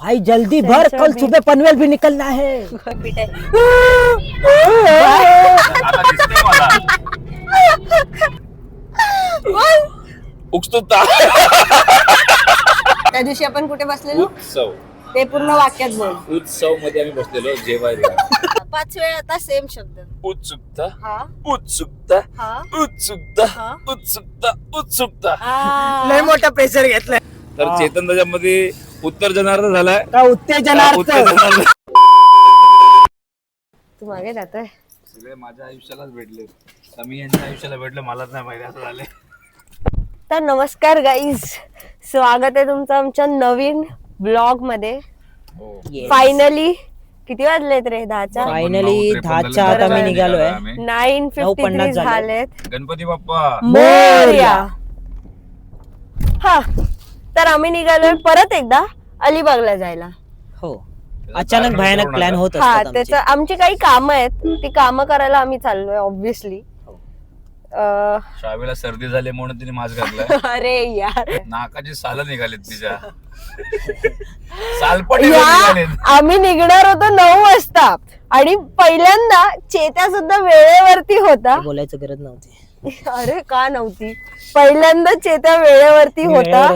भाई जल्दी भर, कल सुबह पनवेल भी निकलना है। उत्सुकता. त्या दिवशी आपण कुठे बसलेलो उत्सव ते पूर्ण वाक्यात बोल. उत्सव मध्ये आम्ही बसलेलो जेवायला. 5 वेळा आता सेम शब्द. उत्सुकता हा उत्सुकता हा उत्सुकता हा. उत्सुकता उत्सुकता. लय मोठा प्रेशर घेतलाय. तर चेतन त्याच्यामध्ये उत्तर जनार्थ झालाय. का उत्तेजनार्थ. उत्तेजनार्थ. तू मागे जातोय. सगळे माझ्या आयुष्यालाच भेटले. मी यांच्या आयुष्याला भेटलं मलाच नाही माहिती असं झाले. तर नमस्कार गाईज, स्वागत आहे तुमचं आमच्या नवीन ब्लॉग मध्ये. फायनली किती वाजलेत रे? 10च्या. फायनली 10च्या आत आम्ही निघालोय. 9:53 झालेत. गणपती बाप्पा मोरया. हा, तर आम्ही निघालोय परत एकदा अलिबागला जायला. हो, अचानक भयानक प्लॅन होत हा, असतात त्याचं आमची काही कामं आहेत, ती कामं करायला आम्ही चाललोय ऑब्विसली. श्रावीला सर्दी झाली म्हणून तिने मास्क घातलाय. अरे यार, नाकाची सालं निघालीत तिच्या. सालपटे निघालेत. आम्ही निघणार होतो 9 वाजता आणि पहिल्यांदा चेत्या सुद्धा वेळेवरती होता. बोलायचं गरज नव्हती. अरे का नव्हती? पहिल्यांदा चेत्या वेळेवरती होता.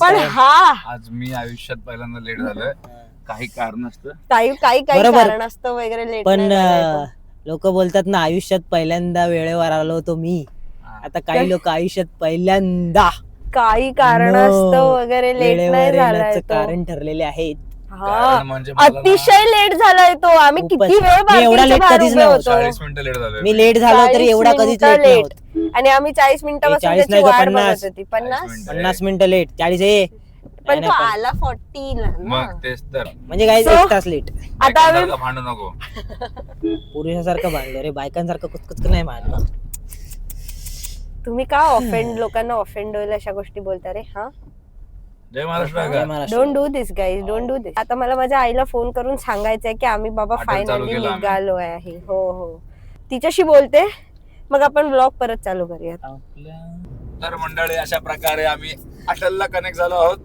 पण हा आज मी आयुष्यात पहिल्यांदा लेट झालोय. काही कारण असतं, काही बरोबर. कारण असतं वगैरे लेट. पण लोक बोलतात ना, आयुष्यात पहिल्यांदा वेळेवर आलो तो मी. आता काही लोक आयुष्यात पहिल्यांदा काही कारण असतं वगैरे लेट नाही वेळेवर झालाय येण्याचं तो. कारण ठरलेले आहेत. कारण म्हणजे मला ना अतिशय लेट झालाय तो. आम्ही खूपच. किती वेळ मी एवढा बाकीच्या late बाहेर कधीच उभे नव्हतो. होतो. 40 मिनिटं लेट झालोय. मी लेट झालो तरी 40 एवढा कधीच मिनिटं लेट late. नव्हतो. आणि आम्ही 40 मिनिटापासून 40 त्याची नाही का, वाट 50. बघत होती. 50. 50 मिनिटं लेट. 40 आहे. पण नाही, तो नाही, आला 40 ला ना. मग तेच तर. म्हणजे काय So, 1 तास लेट. आता आम्ही बायकांसारखं भांडू नको. पुरुषासारखं भांडलो रे, बायकांसारखं कुचकुच नाही भांडलो. तुम्ही का लोकांना ऑफेंड होईल अशा गोष्टी बोलता रे? हा, जय महाराष्ट्र. जय Maharashtra. Don't do this guys, don't do this. आता मला माझ्या आईला फोन करून सांगायचंय की आम्ही बाबा हॉटेल चालू फायनली केलं आम्ही. निघालो आहे. हो हो, तिच्याशी बोलते, मग आपण ब्लॉग परत चालू करूयात. तर मंडळी, अशा प्रकारे आम्ही अटलला कनेक्ट झालो आहोत.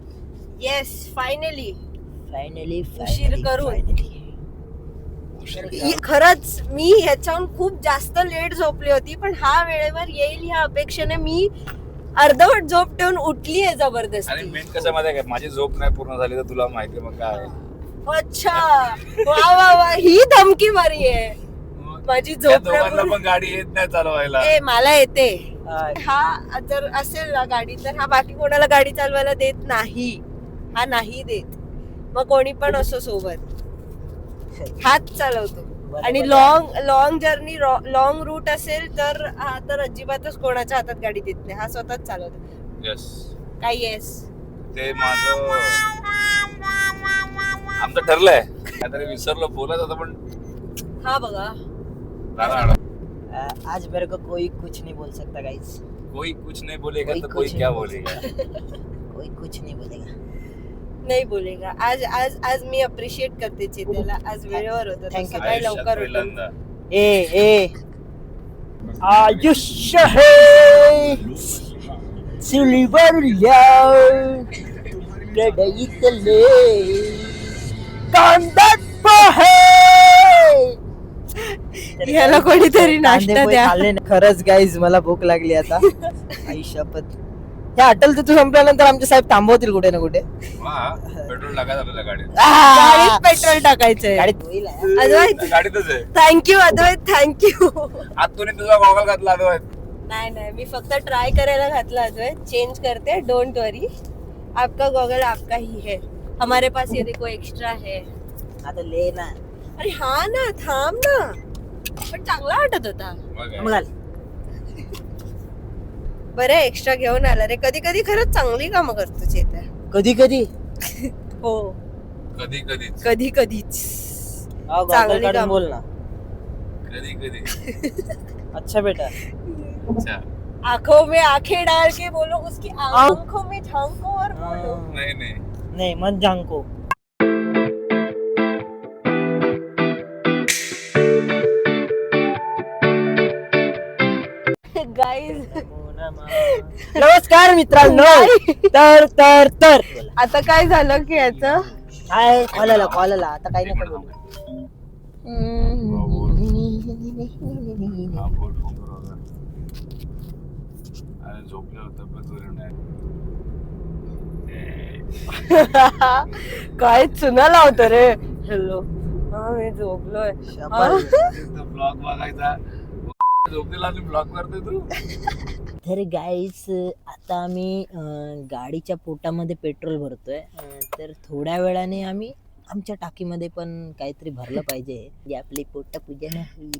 Yes, finally. फायनली उशीर करून. खरंच मी ह्याच्याहून खूप जास्त लेट झोपली होती, पण हा वेळेवर येईल ह्या अपेक्षेने मी अर्धवट झोप ठेवून उठली आहे आणि जबरदस्ती. मेन कसं माहिती आहे का, माझी झोप नाही पूर्ण झाली तर तुला माहिती मग काय. अच्छा, वा वा वा, ही धमकी मारी आहे. माझी त्या झोप दोघांना नाही पण गाडी येत नाही चालवायला. ए, मला येते. हा जर असेल ना गाडी, तर हा बाकी कोणाला गाडी चालवायला देत नाही. हा नाही देत. मग कोणी पण असो सोबत, हाच चालवतो. आणि लॉंग जर्नी, लॉंग रूट असेल तर हा तर अजिबातच कोणाच्या हातात गाडी देत नाही. हा स्वतःच चालवतो. येस, काय येस? ते माझं आमचं ठरलंय. काहीतरी विसरलो बोलत होतं पण हा बघा, आज मेरे को कोई कुछ नहीं बोल सकता गाइस. कोई कुछ नहीं बोलेगा कोई तो कोई कुछ क्या नहीं बोलेगा. कोई कुछ नहीं बोलेगा. नाही बोलेगा. आज आज आज मी अप्रिशिएट करते चेतनला. आज वेळेवर होतं. Thank you. सकाळी आयुष्यात लवकर होतं. पहिल्यांदा. ए आयुष्य है सिल्वरल्या लढाईतले कांदात पहे. ह्याला कोणीतरी नाश्ता द्या. खरंच गाईज, मला भूक लागली आता. आई शपथ. ह्या अटल तिथून संपल्यानंतर आमचे साहेब थांबवतील कुठे ना कुठे. वा, पेट्रोल टाकायचं आपल्याला गाडीत. गाडीत पेट्रोल टाकायचंय. गाडीत होईल. अद्वैत, गाडीतच आहे. थँक्यू अद्वैत, थँक्यू. आतून तुझा गॉगल घातला अद्वैत. नाही नाही, मी फक्त ट्राय करायला घातला अद्वैत. चेंज करते, डोंट वरी. आपका गॉगल आपका ही है. हमारे पास ये देखो एक्स्ट्रा है. आता ले ना. अरे हा ना, थांब ना. पण चांगला वाटत होता. मग काय? बरं एक्स्ट्रा घेऊन आला रे. कधी कधी खरंच चांगली कामं करतो चेता. कधी कधी हो, कधी कधी कधी कधीच. चांगली काम. बोल ना. कधी कधी. अच्छा बेटा. अच्छा. आंखों में आंखें डाल के बोलो, उसकी आंखों में झांको और बोलो. नाही नाही, नहीं मत जांको. गाईज, नमस्कार मित्रांनो. तर तर तर आता काय झालं की याचं हाय कॉल आला आता काही नका बोलू. हा बोल फोन करू आता. अरे झोपले तब्येत बरी नाही. काय चुना लावतो रे. हॅलो हा मी झोपलोय. ब्लॉग बघायचा झोपलेला आणि ब्लॉग करतोय तू. तर गाईस आता आम्ही गाडीच्या पोटामध्ये पेट्रोल भरतोय. तर थोड्या वेळाने आम्ही आमच्या टाकीमध्ये पण काहीतरी भरलं पाहिजे जे आपली पोटपूजा होईल.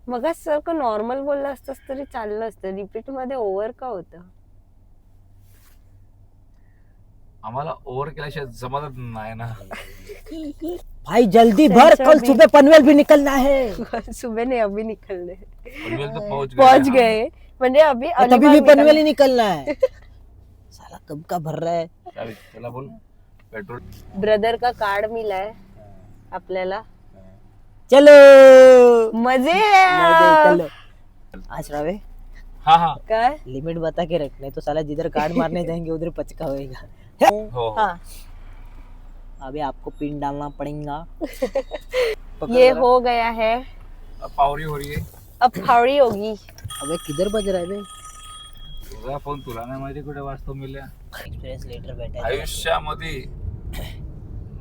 मग सर का नॉर्मल बोलला असतास तरी चाललं असतं. रिपीट मध्ये ओव्हर का होतं. आम्हाला ओव्हर केल्याशिवाय जमतच नाही ना. भाई जल्दी भर कल सुबह पनवेल भी निकलना है. सुबह ने अभी निकलने पनवेल तो पहुंच गए म्हणजे अभी अभी भी पनवेल ही निकलना है. साला कब का भर रहा है. चला बोल. पेट्रोल ब्रदर का कार्ड मिला है आपल्याला. चलो मजे चलो. आज रावे हाँ काय लिमिट बता के रखना है तो साला जिधर कार्ड मारने जाएंगे उधर पचका होएगा. हो हाँ अभी आपको पिन डालना पड़ेगा. ये हो गया है. अब पावरी हो रही है. अब फावड़ी होगी. अबे किधर बज रहा है बे. तुझा फोन तुला नाही माहिती कुठे वाचतो मिल्या. एक्सप्रेस लेटर भेटायचं. आयुष्यामध्ये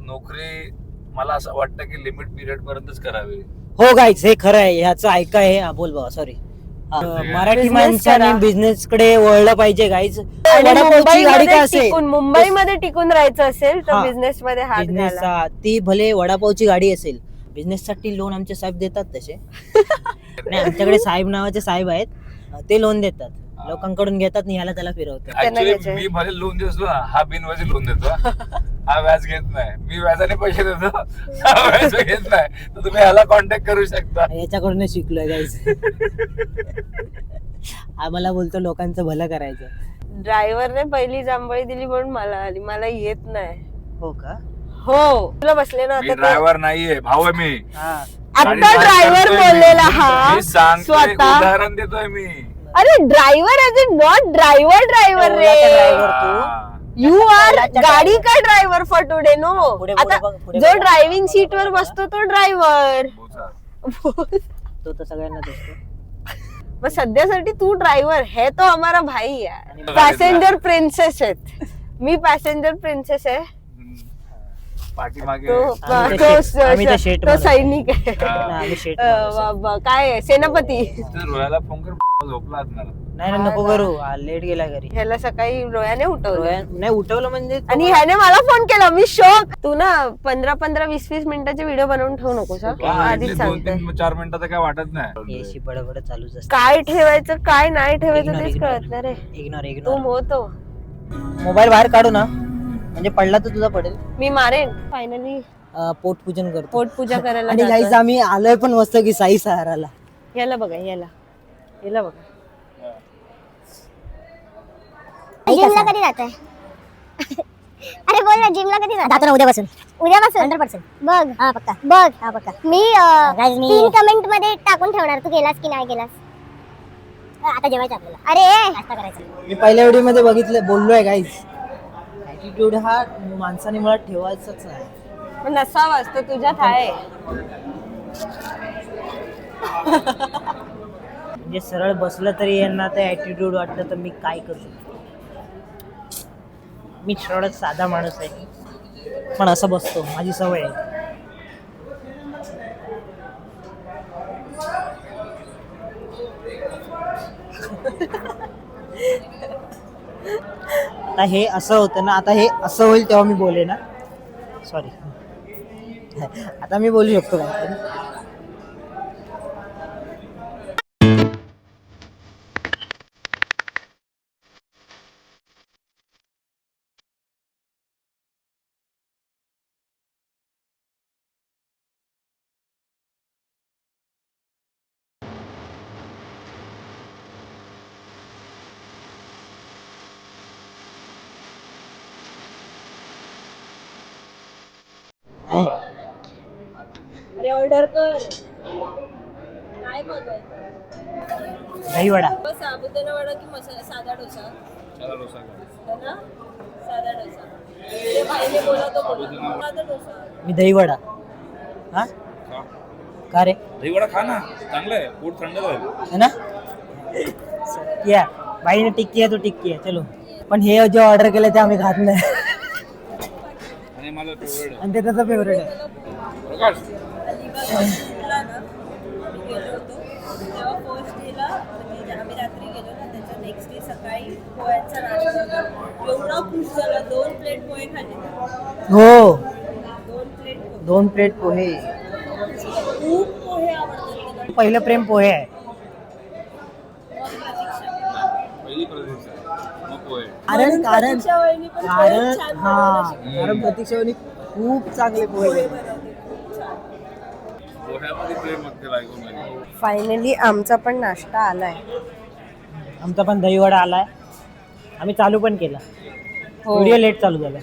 नोकरी मला असं वाटतं की लिमिट पिरियड पर्यंतच करावी. हो गाईज हे खरं आहे. ह्याचं ऐका आहे. हा बोल बाबा सॉरी. मराठी Business माणसाने करा. बिझनेस कडे वळलं पाहिजे गाईज. आणि वडापावची गाडी काय असेल मुंबईमध्ये टिकून राहायचं असेल तर हा. बिझनेस मध्ये हात घाला. बिझनेसचा ती भले वडापावची गाडी असेल बिझनेस साठी लोन आमचे साहेब देतात तसे. नाही आमच्याकडे साहेब नावाचे साहेब आहेत ते लोन देतात. लोकांकडून घेतात आणि ह्याला त्याला फिरवतात. Actually, मी भले लोन देतो ना. हा बिनवाजी लोन देतो. हा व्याज घेत नाही. मी व्याजाने पैसे देतो. हा व्याज घेत नाही. तर तुम्ही ह्याला कॉन्टॅक्ट करू शकता. याच्याकडून शिकलोय गाईज. आम्हाला बोलतो लोकांचं भलं करायचं. ड्रायव्हरने पहिली जांभळी दिली म्हणून मला आली. मला येत नाही. हो का. हो तुला बसले ना मी आता ड्रायव्हर नाहीये भाऊ आहे मी. आता ड्रायव्हर बोललेला हा मी सांगतोय स्वतः. उदाहरण देतोय मी. अरे driver as in not driver रे. ड्रायव्हर तू. हा. यू आर गाडी का ड्रायव्हर फॉर टुडे नो. पुढे आता बघ, पुढे जो बघ. ड्रायव्हिंग सीट वर बसतो तो ड्रायव्हर. बोचा. तो तर सगळ्यांनाच असतो. मग सध्यासाठी तू ड्रायव्हर है तो हमारा भाई है. आणि पॅसेंजर प्रिन्सेस आहेत. मी पॅसेंजर प्रिन्सेस आहे. पाठीमागे तो आम्ही तर शेट तो म्हणतो. सैनिक आहे. आम्ही शेट म्हणतो. बाबा, काय आहे, सेनापती. रोयाला फोन कर झोपला असणार. नाही ना नको करू. लेट गेला घरी. ह्याला सकाळी रोयाने उठवलं नाही उठवलं म्हणजे आणि ह्याने मला फोन केला. मी शॉक. तू ना 15-20 मिनिटाचे व्हिडिओ बनवून ठेवू नकोस हा. आधीच सांगते. 2-4 मिनिटाचं काय वाटत नाही. याशी बडबड चालूच असते. काय ठेवायचं काय नाही ठेवायचं Ignore, तेच ignore. कळत नाही रे. इग्नोर तू इग्नोर. मोहतो. मोबाईल बाहेर काढू ना म्हणजे पडला तर तुझा पडेल. मी मारेन. फायनली पोटपूजन करतो. पोटपूजा करायला आणि गाईज जातोय. आम्ही आलोय पण मस्त की साई सहाराला. याला बघा याला बघा. जिमला कधी जातोय. अरे बोल ना जिमला कधी जातो ना. उद्यापासून 100% बघ. हा पक्का बघ. हा पक्का. मी 3 कमेंट मध्ये टाकून ठेवणार तू केलास की नाही केलास. आता जेवायचं आपल्याला. अरे नाश्ता करायचा. मी पहिल्या व्हिडिओ मध्ये बघितलं बोललोय गाईज. ऍटिट्यूड हा माणसाने मला ठेवायचाच नाही. पण नसावाच तो तुझ्यात आहे. म्हणजे सरळ बसलं तरी यांना ते ऍटिट्यूड वाटतं तर मी काय करू शकतो. मी सरळ साधा माणूस आहे पण असं बसतो. माझी सवय आहे. आता हे असं होतं ना. आता हे असं होईल तेव्हा मी बोले ना. सॉरी. आता मी बोलू शकतो काहीतरी. अरे ऑर्डर कर. काय बघायचं. दही वडा. साबुदाणा वडा की मसाला साधा डोसा. चला डोसा है ना. मी दहीवडा. हा का रे दहीवडा खा ना, चांगलं आहे, पोट थंड राहील. है ना. या बाईने टिक्की आहे, तो टिक्की आहे. चलो. पण हे जे ऑर्डर केलं ते आम्ही खात नाही. आणि मला फेवरेट आणि ते त्याचा फेवरेट आहे. प्रकाश. आम्ही रात्री गेलो ना, त्याच्या नेक्स्ट डे सकाळी पोह्यांचा नाश्ता एवढा खुश झाला. 2 प्लेट पोहे खाल्ले. हो 2 प्लेट 2 प्लेट पोहे. खूप पोहे आवडतात त्याला. पहिलं प्रेम पोहे आहे. पहिली प्रतीक्षा मग पोहे. कारण कारण प्रतीक्षा वहिनी पण पोहे कारण छान हा बनवायला शिकली. कारण प्रतीक्षाने खूप चांगले पोहे पोहे बनवतात. बनवते, खूप छान. पोह्यामध्ये प्रेम असते बायको माझी. फायनली आमचा पण नाश्ता आलाय. आमचा पण दहीवडा आलाय. आम्ही चालू पण केला. हो. व्हिडिओ लेट चालू झाला.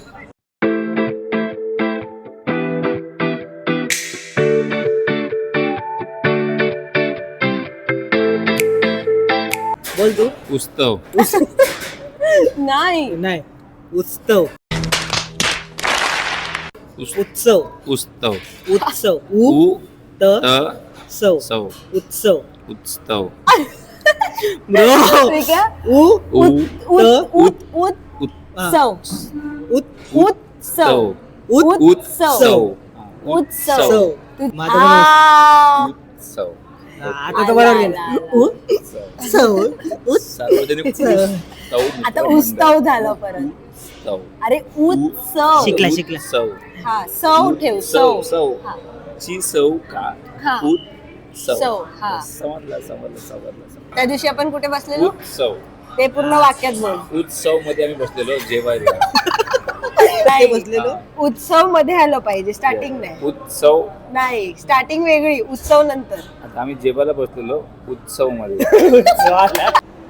बोल तू. उत्सव. नाही नाही उत्सव उत्सव उत्सव उत्सव उ त त सव सव उत्सव उत्सव ब्रो ठीक आहे. उ उ उत्सव उत उत्सव उत्सव उत्सव. सव. माझं पण आ. उत्सव. आता तर बरोबर गेलं. उत्सव सार्वजनिक उत्सव आता उत्सव झालं परत. उत्सव. अरे उत्सव. शिकला, शिकला. उत्सव. हा सव ठेव सव सव. सव हा. ची सव का हा. उत्सव. सव, हा. समजलं. त्या दिवशी आपण कुठे बसलेलो उत्सव. ते पूर्ण वाक्यात बोल. उत्सव मध्ये आम्ही बसलेलो जेवायला. ते बसलेलो. उत्सव मध्ये आलं पाहिजे, स्टार्टिंग नाही. उत्सव. नाही स्टार्टिंग वेगळी, उत्सव नंतर. आता आम्ही जेवायला बसलेलो उत्सव मध्ये.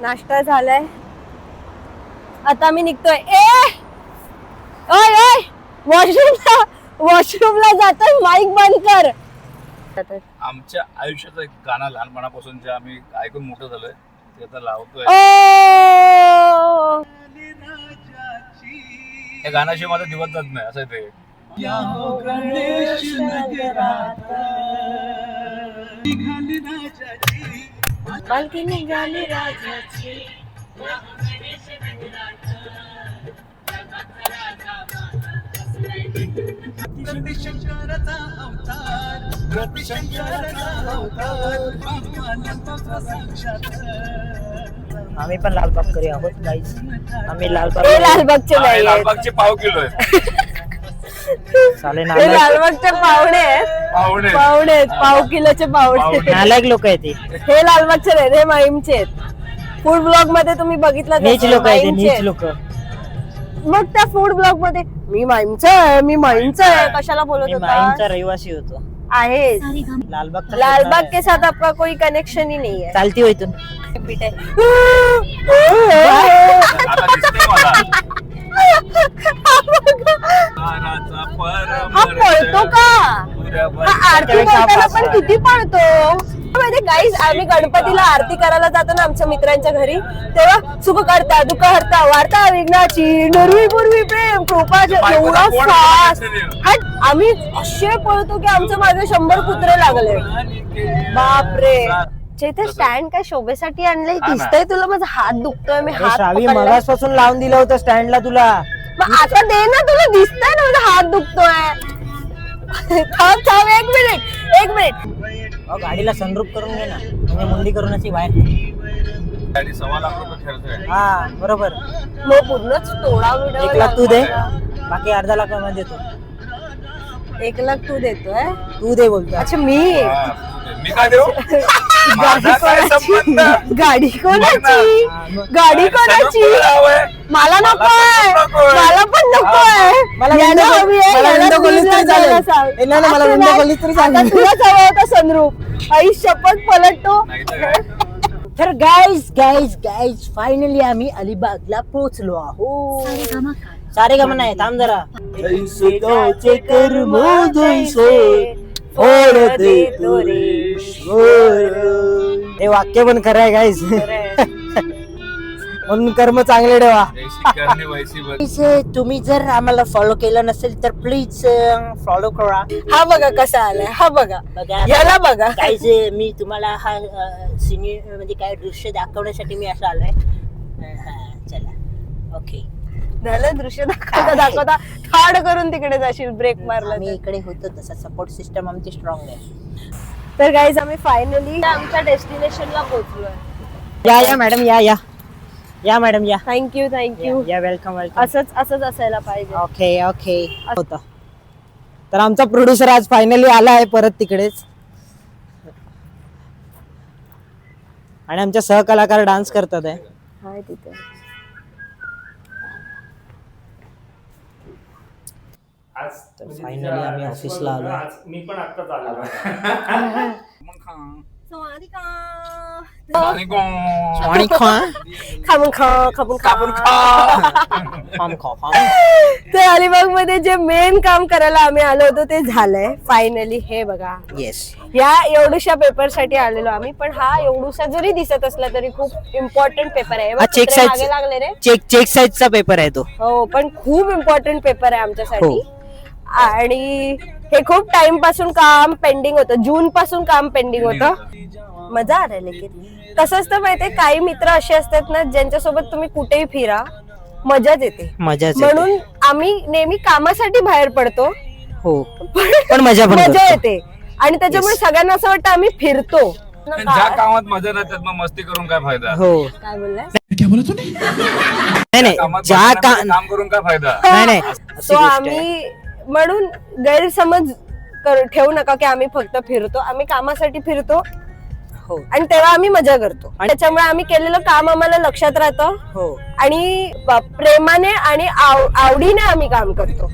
नाश्ता झालाय, आता आम्ही निघतोय. ओय ओय वॉशरूमला जातोय, माईक बंद कर. आमच्या आयुष्याचं एक गाणं लहानपणापासून जे आम्ही ऐकून मोठं झालोय ते आता लावतोय. ओ त्या गाण्याशिवाय माझा दिवस जात नाही, असं आहे ते. बालकी निघाली राजाची. आम्ही पण लालबागकरी आहोत गाईस. आम्ही लालबाग हे लालबागचे हा, हे नाही आहेत. लालबागचे पाव किलो आहे. साले हे नालायक लालबागचे पाहुणे आहेत. पाहुणे. पाहुणे आहेत, पाव किलोचे पाहुणे. पाहुणे. नालायक लोक आहेत ते. हे लालबागचे नाहीत, हे माहीमचे आहेत. फूड ब्लॉग मध्ये तुम्ही बघितलं नीच लोक आहेत ते, नीच लोक. मग त्या फूड ब्लॉग मध्ये मी माहीमचा आहे, मी माहीमचा आहे कशाला बोलत मी होता. माहीमचा रहिवासी होतो. आहे लालबाग लालबाग के साथ आपका कोई कनेक्शन ही नहीं है. चालती हो इथून. आता दिसतंय मला. महाराजा परम हा पळतो का? हा आरती करताना पण किती पळतो माहिती गाईज. आम्ही गणपतीला आरती करायला जातो ना आमच्या मित्रांच्या घरी, तेव्हा सुख करता दुःख हरता वार्ता विघ्नाची निर्वी पूर्वी प्रेम कृपा एवढा फास्ट. आम्ही असे पळतो की आमच्या मागे 100 कुत्रे लागले. बापरे. इथे स्टँड काय शोभेसाठी आणलंय दिसतंय तुला? माझा हात दुखतोय, मी हात श्रावी पकडलाय. मगासपासून लावून दिलं होतं स्टँडला तुला. मग आता दे ना, तुला दिसतंय ना माझा हात दुखतोय. थांब थांब, एक मिनिट. गाडीला सनरूफ करून घे ना, म्हणजे मुंडी करून अशी बाहेर. आणि 1.25 लाख रुपये खर्च आहे. हा बरोबर. मग पूर्णच तोडा 1 लाख तू दे, बाकी अर्धा लाख मध्ये देतो. 1 लाख तू देतोय? तू दे बोलतो. अच्छा मी मी काय देऊ? माझा काय संबंध? गाडी कोणाची? गाडी कोणाची? मला नकोय, मला पण नकोय. मला याला विंडो हवी आहे, मला याला विंडो खोलीत दिलं तरी जायला चालेल. सांग. ए, नाही, नाही, मला असं विंडो नाही. खोलीत तरी आता चालेल. तुलाच हवा होता सनरूफ. आई शपथ पलटतो. तर गाईज फायनली आम्ही अलिबागला पोहोचलो आहोत. सारेगम नाही, थांब जरा. कर्म हे वाक्य पण खरं आहे गाईज. म्हणून कर्म चांगले ठेवा. जैसी करणी वैसी बन. Please, तुम्ही जर आम्हाला फॉलो केलं नसेल तर प्लीज फॉलो करा. हा बघा कसा आलाय, हा बघा, बघा याला बघा. काहीच मी तुम्हाला हा सिनियर म्हणजे काय दृश्य दाखवण्यासाठी मी असं आलोय. चला ओके. झालं दृश्य दाखवता दाखवता थाड करून तिकडे जाशील ब्रेक मारला आम्ही तर. इकडे होतो तसा सपोर्ट सिस्टम आमची स्ट्रॉंग आहे. तर गाईज आम्ही फायनली आमच्या डेस्टिनेशनला पोहोचलोय. या मॅडम या मॅडम या. थँक्यू या वेलकम वेलकम. असंच असायला पाहिजे. ओके होता. तर आमचा प्रोड्युसर आज फायनली आला आहे परत तिकडेच आणि आमच्या सहकलाकार डान्स करतात आहे. हाय तिथे. तर फायनली आम्ही ऑफिसला आलो. मी पण आत्ताच आलो. आणि गो- आणि खाऊन खा. तर अलिबाग मध्ये जे मेन काम करायला आम्ही आलो होतो ते झालंय फायनली. हे बघा, येस या एवढूशा पेपर साठी आलेलो आम्ही, पण हा एवढूसा जरी दिसत असला तरी खूप इम्पॉर्टंट पेपर आहे. हा, check size- मागे लागले रे. चेक साईजचा पेपर आहे तो. हो, पण खूप इम्पॉर्टंट पेपर आहे आमच्यासाठी. हो. आणि हे खूप टाइम पासून काम पेंडिंग होतं, जून पासून काम पेंडिंग होतं. मजा आ रहा लेकिन कसं असतं माहितीये, काही मित्र असे असतात ना ज्यांच्यासोबत तुम्ही कुठेही फिरा मजाच येते. मजा म्हणून आम्ही नेहमी कामासाठी बाहेर पडतो, हो पण मजा मजा येते. आणि त्याच्यामुळे सगळ्यांना असं वाटतं आम्ही फिरतो. ज्या कामात मजा नाही त्यात मग मस्ती करून काय फायदा. हो काय बोललाय? नाही कामात ज्या मजा नाही, काम करून काय फायदा. नाही सो आम्ही म्हणून गैरसमज ठेवू नका की आम्ही फक्त फिरतो. आम्ही कामासाठी फिरतो हो आणि तेव्हा आम्ही मजा करतो. आणि त्याच्यामुळे आम्ही केलेलं काम आम्हाला लक्षात राहतं हो. आणि प्रेमाने आणि आवडीने आम्ही काम करतो.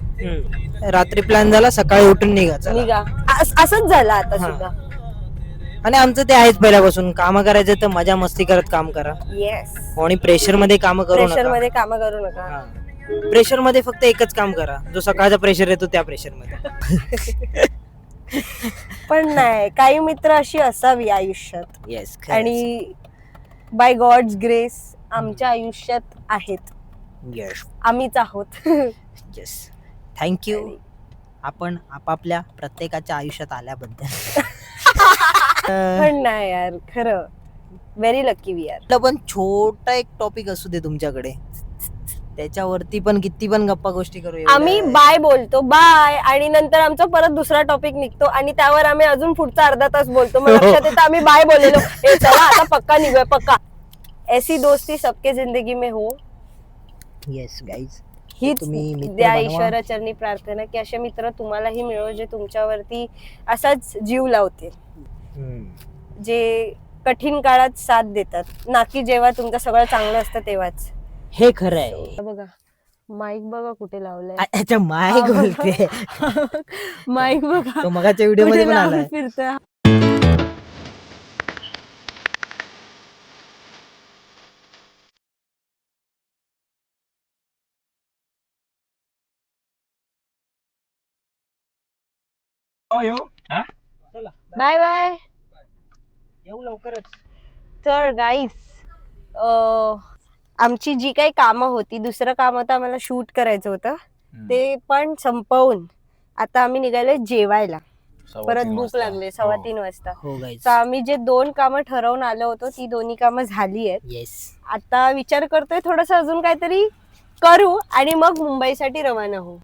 रात्री प्लॅन झाला, सकाळी उठून निघायचा. निघा असंच झालं आता हा. सुद्धा. आणि आमचं ते आहेच पहिल्यापासून, काम करायचं तर मजा मस्ती करत काम करा. येस, आणि प्रेशर मध्ये काम करू प्रेशर नका. मध्ये काम करू नका. प्रेशर मध्ये फक्त एकच काम करा, जो सकाळचा प्रेशर येतो त्या प्रेशर मध्ये. पण नाही, काही मित्र अशी असावी आयुष्यात. येस आणि बाय गॉड्स ग्रेस आमच्या आयुष्यात आहेत. येस आम्हीच आहोत. Yes thank you. आपण आपापल्या प्रत्येकाच्या आयुष्यात आल्याबद्दल. पण नाही यार, खरं व्हेरी लकी वी आर. पण छोटा एक टॉपिक असू दे तुमच्याकडे, त्याच्यावरती पण किती पण गप्पा गोष्टी करू. आम्ही बाय बोलतो, बाय, आणि नंतर आमचा परत दुसरा टॉपिक निघतो आणि त्यावर आम्ही अजून पुढचा अर्धा तास बोलतो. मग लक्षात येतं आम्ही बाय बोललेलो. हे चला आता पक्का निघूया, पक्का. ऐसी दोस्ती सबके जिंदगी में हो. येस गाईज, हीच तुम्ही मित्र द्या बनवा. ईश्वराचरणी प्रार्थना की असे मित्र तुम्हालाही मिळो जे तुमच्यावरती असाच जीव लावतील, जे कठीण काळात साथ देतात, ना की जेव्हा तुमचं सगळं चांगलं असतं तेव्हाच. हे खरं आहे. बघा माईक बघा कुठे लावलाय. अच्छा माईक बोलते. माईक बघा तो मगाच्या व्हिडिओ मध्ये पण आलाय. फिरतोय. Bye bye. येऊ लवकरच. तर गाईस, आमची जी काही कामं होती, दुसरं काम होतं आम्हाला शूट करायचं होतं, ते पण संपवून आता आम्ही निघालोय जेवायला. परत भूक लागले 3:15 वाजता. हो गाईज. तर आम्ही जे 2 कामं ठरवून आलो होतो ती दोन्ही कामं झाली आहेत. येस. आता विचार करतोय थोडस अजून काहीतरी करू आणि मग मुंबईसाठी रवाना होऊ.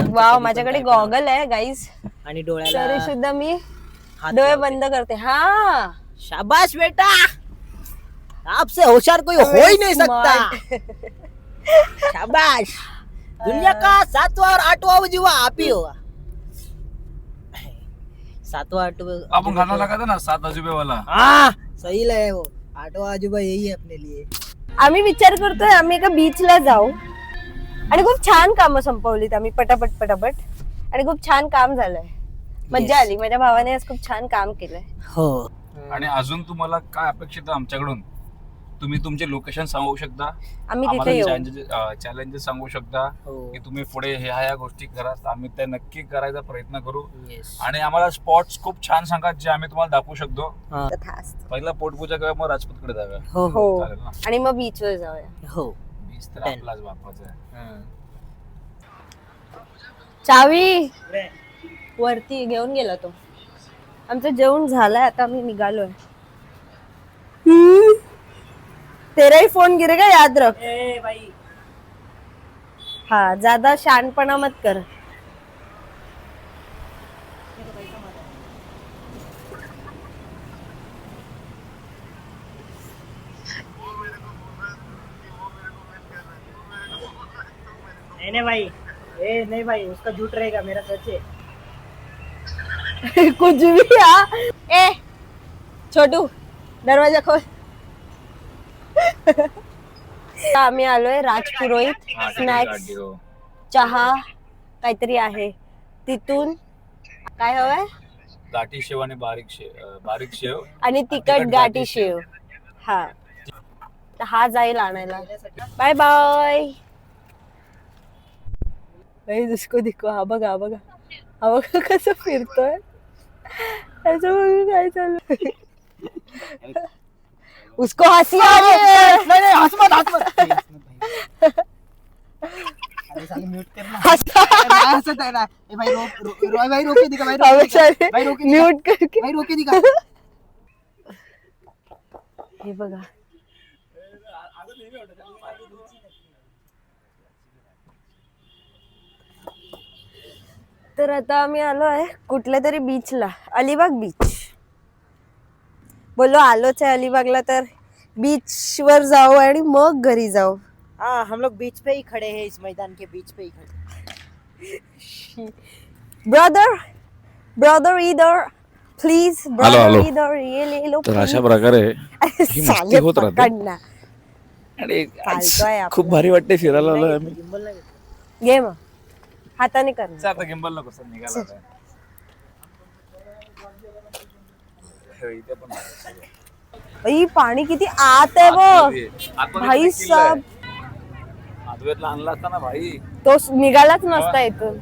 वाव, माझ्याकडे गॉगल आहे गाईज, आणि तरी डोळ्याला सुद्धा मी हात डोळे लावते. बंद करते. हा, शाबाश बेटा, आपसे होशियार कोई हो ही नहीं सकता. शाबाश. दुनिया का 7वां और 8वां अजूबा आप ही होगा. 7वां 8वां आपण गाना लगा था ना 7 अजूबे वाला. हाँ सही है वो. 8वां अजूबा यही है अपने लिए. आम्ही विचार करतोय आम्ही एका बीचला जाऊ, आणि खूप छान कामं संपवलीत आम्ही पटापट, आणि खूप छान काम झालंय. मज्जा आली. माझ्या भावाने आज खूप छान काम केलंय. हो. आणि अजून तुम्हाला काय अपेक्षित आहे आमच्याकडून तुम्ही तुमचे लोकेशन सांगू शकता, आम्ही तिथे येऊ. चॅलेंजेस सांगू शकता हो. की तुम्ही पुढे ह्या गोष्टी करा, तर आम्ही त्या नक्की करायचा प्रयत्न करू. Yes. आणि आम्हाला स्पॉट्स खूप छान सांगा जे आम्ही तुम्हाला दाखवू शकतो. हा. तथास्तु. पहिला पोटपूजा करूया, मग राजपूतकडे जाऊया. हो हो हो चालेल ना? आणि मग बीचवर जाऊया. हो. बीच तर Done. आपलाच बापाचा आहे. हा. चावी वरती घेऊन गेला तो. आमचं जेवण झालंय, आता आम्ही निघालोय. तेरा ही फोन गिरेगा, याद रख. हाँ, ज्यादा शानपना मत कर. नहीं भाई, नहीं भाई, उसका झूठ रहेगा, मेरा सच है. कुछ भी. ए छोटू, दरवाजा खोल. आम्ही आलोय राजपुरोहित. हा, ठीक आहे, स्नॅक्स, गाठी, हो. चहा काहीतरी आहे. तिथून काय हवंय? गाठी शेव आणि बारीक शेव आणि तिखट गाठी शेव. हा, तर हा जाईल आणायला. Bye bye. दुसको दिखो. हा बघा, हा बघा, हा बघा कसं फिरतोय. त्याचं बघून काय चालू. उसको हंसी आ रही है. नहीं, हंस मत. अरे साले म्यूट करना. हंसत आहे ना. ए भाई भाई रोके दिखा, भाई रोके दिखा. म्यूट करके. भाई रोके दिखा. हे बघा, तर आता आम्ही आलो आहे कुठल्या तरी बीचला, अलिबाग बीच. बोलो आलोच आहे अलिबागला, तर बीच वर जाऊ आणि मग घरी जाऊ. हाँ, हम लोग बीच पे ही खड़े हैं, इस मैदान के बीच पे ही खड़े. ब्रदर इधर प्लीज. Hello, brother hello. इधर ये ले लो. तर अशा please. प्रकारे अरे ही मस्ती साले होत राहते. पकड ना. आणि चालतोय आपलं. खूप भारी वाटते फिरायला आलोय आम्ही. घे मग, हाताने कर. चल, आता गिंबल नको सर, निघाला आता. हे इथे पण आहे. ई पाणी किती आत आहे बघ. आतमध्ये भाई किल्ला आहे. साहब, आदवेतला आणला असता ना भाई. तो निघालाच नसता इथून.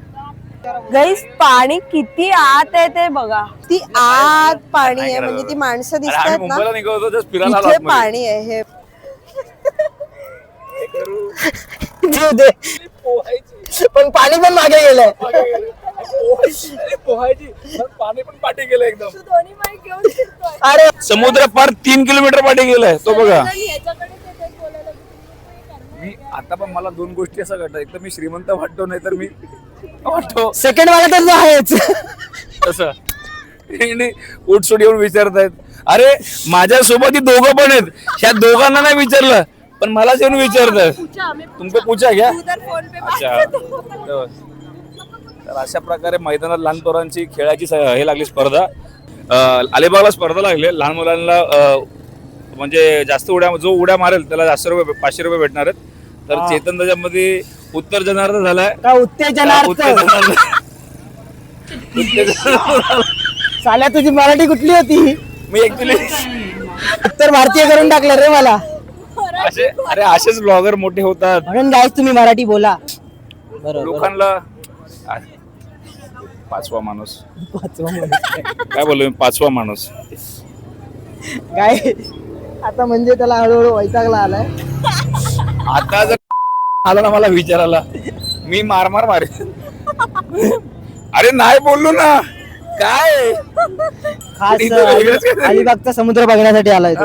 गाईस, पाणी किती आत आहे ते बघा. ती आत पाणी आहे, म्हणजे ती माणसं अरे, दिसतात आम्ही ना, मुंबईला निघतो जस्ट फिरायला आलो इथे आतमध्ये. पाणी आहे. हे देऊ दे. पण पाणी पण मागे गेलंय. पोहायची पण पाणी पण पाठी गेलं एकदम. दोन्ही पाय घेऊन फिरतोय. अरे समुद्र पार 3 किलोमीटर पाठी गेलाय तो बघा. ह्याच्याकडे ते काही बोलायला मी आता पण मला दोन गोष्टी असं घडतात, एक तर मी श्रीमंत वाटतो, नाही तर मी वाटतो सेकंड वाला तर आहेच. तसं. उठसूट येऊन विचारतायत. अरे माझ्यासोबत ही दोघं पण आहेत, ह्या दोघांना नाही विचारलं पण मलाच येऊन विचारतात. तुमचं पूछा घ्या. फोन पे अच्छा. तर अशा प्रकारे मैदानात लहान पोरांची खेळाची हे लागली स्पर्धा. अलिबागला स्पर्धा लागली लहान मुलांना. म्हणजे जास्त उड्या, जो उड्या मारेल त्याला जास्त रुपये, 500 रुपये भेटणार आहेत. तर चेतन त्याच्यामध्ये उत्तर जनार्थ झालाय. का उत्तेजनार्थ. साल्या तुझी मराठी कुठली होती? मी ऍक्च्युली उत्तर भारतीय करून टाकलं रे मला. असेच ब्लॉगर मोठे होतात. म्हणून गाईस तुम्ही मराठी बोला. बरोबर. लोकांना पाचवा माणूस पाचवा माणूस. काय बोललो मी, पाचवा माणूस. काय आता म्हणजे त्याला हळूहळू वैतागला आलाय. आता जर आला ना मला विचारायला, मी मार मारे. अरे नाही बोललो ना काय. खास इथं वेगळंच काहीतरी. अलिबागचा समुद्र बघण्यासाठी आलाय तो.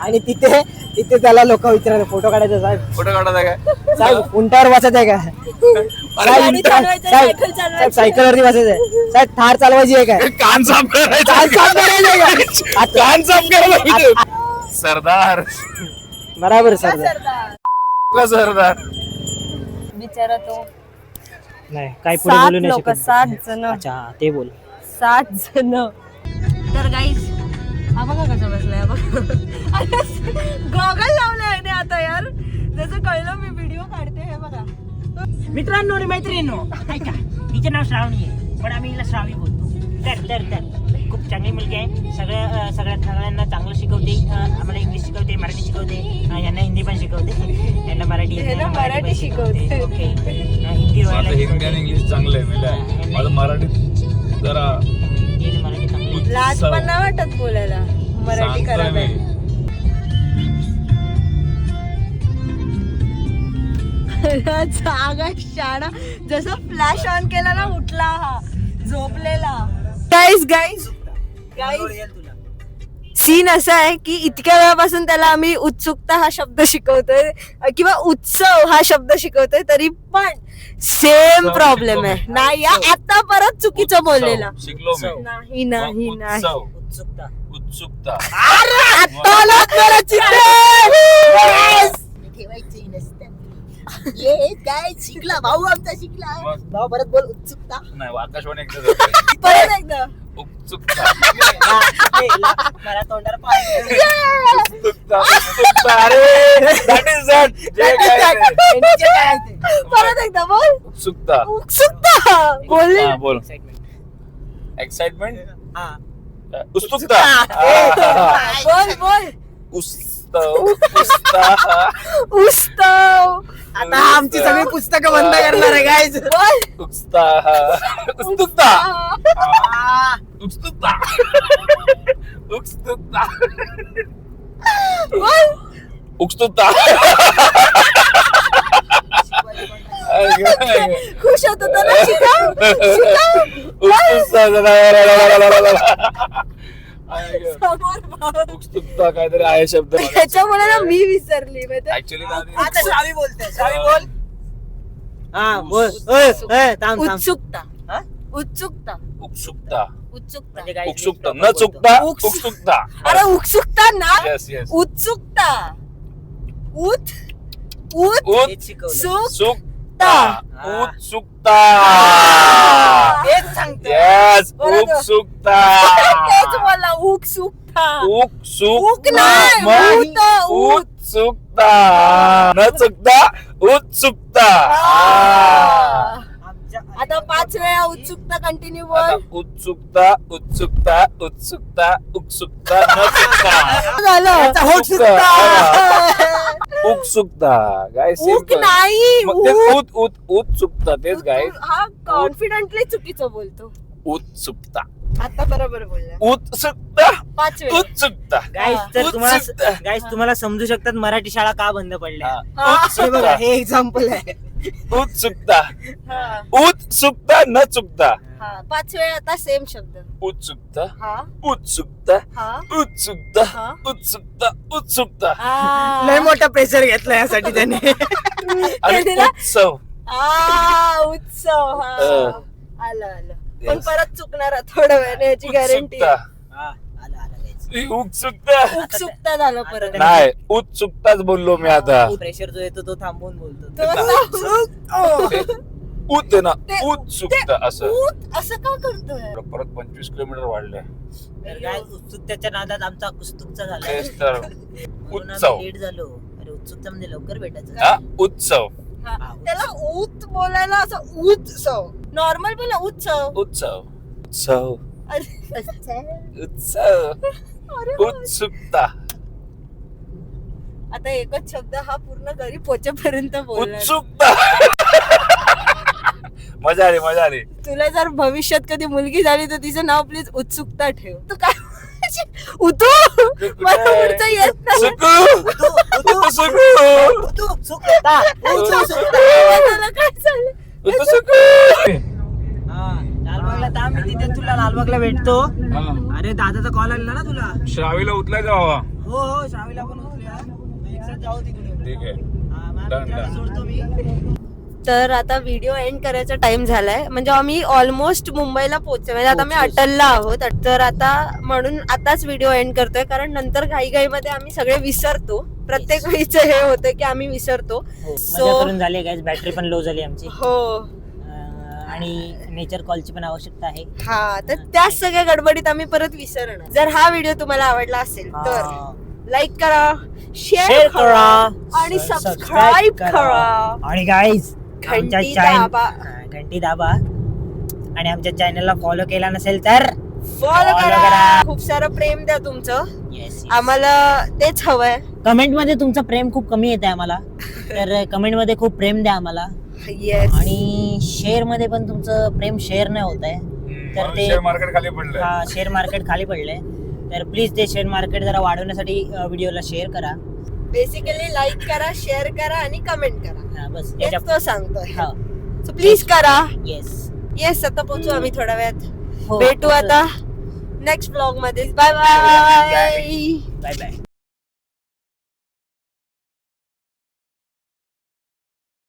आणि तिथे त्याला लोक विचारतात फोटो काढायचा. साहेब फोटो काढायचा काय? साहेब उंटावर बसायचं आहे का? साहेब सायकलवरती बसायचं आहे. साहेब थार चालवायची आहे काय? कान साफ करायचा. कान साफ करायचं आहे का? कान साफ करायला. सरदार बराबर सर. सरदार बिचारा तो. नाही काय पुढे 7 बोलू नाही लोक, शकत. 7 जण. अच्छा ते बोल. 7 जण. तर गाईज, हा बघा कसा बसलाय. गॉगल लावलाय ने आता यार, जसं कळलं मी व्हिडिओ काढते. हे बघा. मित्रांनो आणि मैत्रिणींनो, ऐका हिचे नाव श्रावणी आहे पण आम्ही हिला श्रावी बोलतो. तर खूप चांगली मुलगी आहे. सगळ्यांना चांगलं शिकवते. आम्हाला इंग्लिश शिकवते, मराठी शिकवते, यांना हिंदी पण शिकवते. यांना मराठी येत नाही, ह्याला मराठी मराठी पण शिकवते. ओके. हिंदी माझं हिंदी आणि शिकवते. इंग्लिश चांगलं आहे म्हणजे माझं मराठीत जरा हिंदी आणि मराठी चांगली आहे. लाज पण नाही वाटत बोलायला. मराठी सांगतोय खराब मी. आहे. आकाश शाळा जसा फ्लॅश ऑन केला ना उठला हा झोपलेला. गाईज गाईज सीन असा आहे की इतक्या वेळापासून त्याला आम्ही उत्सुकता हा शब्द शिकवतोय किंवा उत्सव हा शब्द शिकवतोय तरी पण सेम उत्सव प्रॉब्लेम शिकलो आहे. मी. नाही आता परत चुकीचं बोललेला. शिकलो मी. नाही नाही नाही. उत्सव उत्सुकता. उत्सुकता आता आलं मला चित्र. ठेवायची नसतं. ये काय शिकला भाऊ आमचा शिकला. मग? भाऊ परत बोल उत्सुकता. नाही आकाशवाणी एकदा जातोय. परत एकदा उत्सुकता मला तोंडावर पाणी. उत्सुकता उत्सुकता अरे that is that. जे काय ते. परत एकदा बोल. उत्सुकता उत्सुकता बोल. हा, बोल Excitement. एक्साइटमेंट हा. उत्सुकता बोल बोल. उत्सव उत्सुकता उत्सव. आता आमची सगळी पुस्तकं बंद करणार आहे गाईज. बोल. उत्सुकता उत्सुकता उत्सुकता उत्सुकता बोल. उत्सुकता खुश होत होता ना शिकाव. समोर भाऊ. उत्सुकता काहीतरी आहे शब्द त्याच्यामुळे ना मी विसरली माहितीये? ऍक्च्युली आता श्रावी बोलते. श्रावी बोल. हा बोल. ओय, ओय, थांब थांब. उत्सुकता. हा? उत्सुकता. उत्सुकता उत्सुकता. म्हणजे काय उत्सुकता न चुकता उत्सुक- उत्सुकता अरे उत्सुकता ना. येस येस उत्सुकता. उत उत हेच शिकवलं. सुक उत्सुकता उत्सुकता तेच सांगतो. येस बरोबर. उत्सुकता तेच बोला उत्सुकता. उत्सुक उक नाही, मग उत, उत. उत्सुकता न चुकता उत्सुकता आता 5 वेळा उत्सुकता कंटिन्यू आता बोल. उत्सुकता उत्सुकता उत्सुकता उत्सुकता न चुकता झालं. उत्सुकता काय उक नाही मग ते उत. उत्सुकता तेच काय हा कॉन्फिडेंटली चुकीचं बोलतो. उत्सुकता आता बरोबर बोलला. उत्सुकता 5 वेळा. उत्सुकता गाईस तर उत्सुकता. तुम्हाला समजू शकतात मराठी शाळा का बंद पडल्या. हा. हा. हे बघा हे एक्झाम्पल आहे. उत्सुकता हा. उत्सुकता न चुकता हा 5 वेळा आता सेम शब्द. उत्सुकता हा उत्सुकता हा उत्सुकता हा. उत्सुकता उत्सुकता लय मोठा प्रेशर घेतला यासाठी त्याने. आणि दिला? उत्सव उत्सव. हा आलं आलं. पण Yes. परत चुकणार थोड्या वेळाने याची गॅरंटी. उत्सुकता हा, आलं, आलं, guys. ही उत्सुकता उत्सुकता झालं परत. नाही उत्सुकताच बोललो मी आता प्रेशर जो येतो तो थांबवून बोलतो. उत आहे ना ते- उत्सुकता असं उत असं का करतोय? परत 25 किलोमीटर वाढले तर काय उत्सुकतेच्या नादात आमचा कुस्तुकचा झाला. तेच तर म्हणून उत्सव आम्ही लेट झालो. अरे उत्सुकता म्हणजे लवकर भेटायचं. हा उत्सव हा, त्याला उत बोलायला असं उत्सव नॉर्मल बोला उत्सव. उत्सव उत्सव अरे, उत्सव अरे, उत्सुकता आता एकच शब्द हा पूर्ण घरी पोचेपर्यंत बोलला. उत्सुकता मजा आली मजा आली तुला जर भविष्यात कधी मुलगी झाली तर तिचं नाव प्लीज उत्सुकता ठेव. तू काय उतू मला पुढचं येत नाही. सुकू सुकू उत्सुकता. मला काय झालं? सुकू हा, लालबागला थांब, मी तिथे तुला लालबागला भेटतो. अरे दादाचा कॉल आलेला ना तुला. श्रावीला उतलायचं बाबा हो हो श्रावीला पण उचलूया. एकसाथ जाऊ तिकडे. ठीक आहे हा, माझ्या Done, मित्राला done. सोडतो मी. तर आता व्हिडिओ एंड करायचा टाइम झालाय. म्हणजे आम्ही ऑलमोस्ट मुंबईला पोहोचतो. म्हणजे आता आम्ही अटलला आहोत. तर आता म्हणून आताच व्हिडिओ एंड करतोय कारण नंतर घाईघाईमध्ये आम्ही सगळे विसरतो. प्रत्येक वेळीच हे होतं की आम्ही विसरतो. मजा करून झाली गाईज. बॅटरी पण लो झाली आमची. हो आणि नेचर कॉलची पण आवश्यकता आहे. हा तर त्याच सगळ्या गडबडीत आम्ही परत विसरणार. जर हा व्हिडिओ तुम्हाला आवडला असेल तर हा. लाईक करा, शेअर शेअर करा करा आणि सबस्क्राईब करा. आणि गाईज घंटी दाबा. घंटी दाबा आणि आमच्या चॅनलला फॉलो केला नसेल तर फॉलो Follow करा. करा. खूप सारं प्रेम द्या तुमचं. येस आम्हाला तेच हवंय. कमेंट मध्ये तुमचं प्रेम खूप कमी येते आम्हाला, तर कमेंट मध्ये खूप प्रेम द्या आम्हाला. येस. आणि शेअर मध्ये पण तुमचं प्रेम शेअर नाही होत आहे, तर ते शेअर मार्केट खाली पडलंय. हा शेअर मार्केट खाली पडलंय, तर प्लीज ते शेअर मार्केट जरा वाढवण्यासाठी व्हिडिओला शेअर करा. बेसिकली लाईक करा, शेअर करा आणि कमेंट करा. हा, बस तेच तो सांगतोय. हा सो प्लीज करा. Yes yes. आता पोहोचू आम्ही थोड्या वेळात. हो भेटू आता नेक्स्ट ब्लॉग मध्ये. Bye bye. Bye bye.